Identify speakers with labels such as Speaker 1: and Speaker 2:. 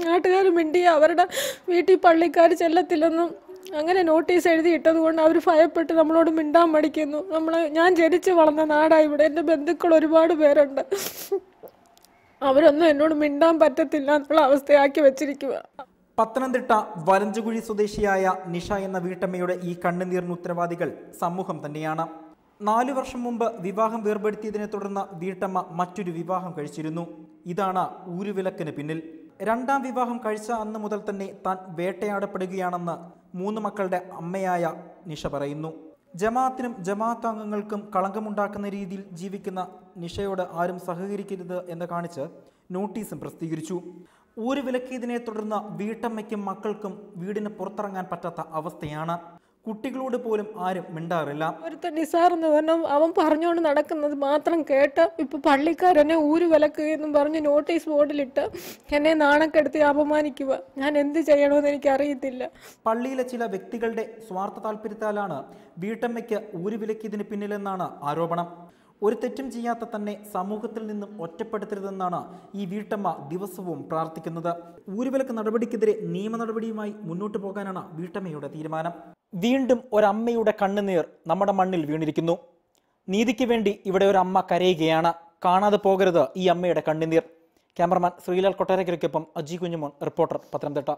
Speaker 1: നാട്ടുകാർ മിണ്ടി അവരുടെ വീട്ടിൽ പള്ളിക്കാർ ചെല്ലത്തില്ലെന്നും അങ്ങനെ നോട്ടീസ് എഴുതിയിട്ടത് കൊണ്ട് അവർ ഭയപ്പെട്ട് നമ്മളോട് മിണ്ടാൻ മടിക്കുന്നു. ഞാൻ ജനിച്ച് വളർന്ന നാടാണ് ഇവിടെ. എൻ്റെ ബന്ധുക്കൾ ഒരുപാട് പേരുണ്ട്. അവരൊന്നും എന്നോട് മിണ്ടാൻ പറ്റത്തില്ല എന്നുള്ള അവസ്ഥയാക്കി വെച്ചിരിക്കുക.
Speaker 2: പത്തനംതിട്ട വലഞ്ചുകുഴി സ്വദേശിയായ നിഷ എന്ന വീട്ടമ്മയുടെ ഈ കണ്ണുനീറിന് ഉത്തരവാദികൾ സമൂഹം തന്നെയാണ്. 4 വർഷം മുമ്പ് വിവാഹം വേർപെടുത്തിയതിനെ തുടർന്ന് വീട്ടമ്മ മറ്റൊരു വിവാഹം കഴിച്ചിരുന്നു. ഇതാണ് ഊരുവിലക്കിന് പിന്നിൽ. 2ാം വിവാഹം കഴിച്ച അന്ന് മുതൽ തന്നെ താൻ വേട്ടയാടപ്പെടുകയാണെന്ന് 3 മക്കളുടെ അമ്മയായ നിഷ പറയുന്നു. ജമാഅത്തിനും ജമാഅത്ത് അംഗങ്ങൾക്കും കളങ്കമുണ്ടാക്കുന്ന രീതിയിൽ ജീവിക്കുന്ന നിഷയോട് ആരും സഹകരിക്കരുത് എന്ന് കാണിച്ച് നോട്ടീസും പ്രസിദ്ധീകരിച്ചു. ഊരുവിലക്കിയതിനെ തുടർന്ന് വീട്ടമ്മയ്ക്കും മക്കൾക്കും വീടിന് പുറത്തിറങ്ങാൻ പറ്റാത്ത അവസ്ഥയാണ്. കുട്ടികളോട് പോലും ആരും മിണ്ടാറില്ല.
Speaker 1: ഒരുത്ത നിസാർ എന്ന് പറഞ്ഞാൽ അവൻ പറഞ്ഞുകൊണ്ട് നടക്കുന്നത് മാത്രം കേട്ട് ഇപ്പൊ പള്ളിക്കാരെന്നെ ഊര് വിലക്കുകയെന്നും പറഞ്ഞ് നോട്ടീസ് ബോർഡിലിട്ട് എന്നെ നാണക്കെടുത്തി അപമാനിക്കുക. ഞാൻ എന്ത് ചെയ്യണമെന്ന് എനിക്ക് അറിയത്തില്ല.
Speaker 2: പള്ളിയിലെ ചില വ്യക്തികളുടെ സ്വാർത്ഥ താല്പര്യത്താലാണ് വീട്ടമ്മയ്ക്ക് ഊര് വിലക്കിയതിന് പിന്നിലെന്നാണ് ആരോപണം. ഒരു തെറ്റും ചെയ്യാത്ത തന്നെ സമൂഹത്തിൽ നിന്നും ഒറ്റപ്പെടുത്തരുതെന്നാണ് ഈ വീട്ടമ്മ ദിവസവും പ്രാർത്ഥിക്കുന്നത്. ഊരുവിലക്ക് നടപടിക്കെതിരെ നിയമ നടപടിയുമായി മുന്നോട്ട് പോകാനാണ് വീട്ടമ്മയുടെ തീരുമാനം. വീണ്ടും ഒരമ്മയുടെ കണ്ണുനീർ നമ്മുടെ മണ്ണിൽ വീണിരിക്കുന്നു. നീതിക്ക് വേണ്ടി ഇവിടെ ഒരു അമ്മ കരയുകയാണ്. കാണാതെ പോകരുത് ഈ അമ്മയുടെ കണ്ണുനീർ. ക്യാമറമാൻ ശ്രീലാൽ കൊട്ടാരക്കരയ്ക്കൊപ്പം അജി കുഞ്ഞുമോൻ, റിപ്പോർട്ടർ, പത്തനംതിട്ട.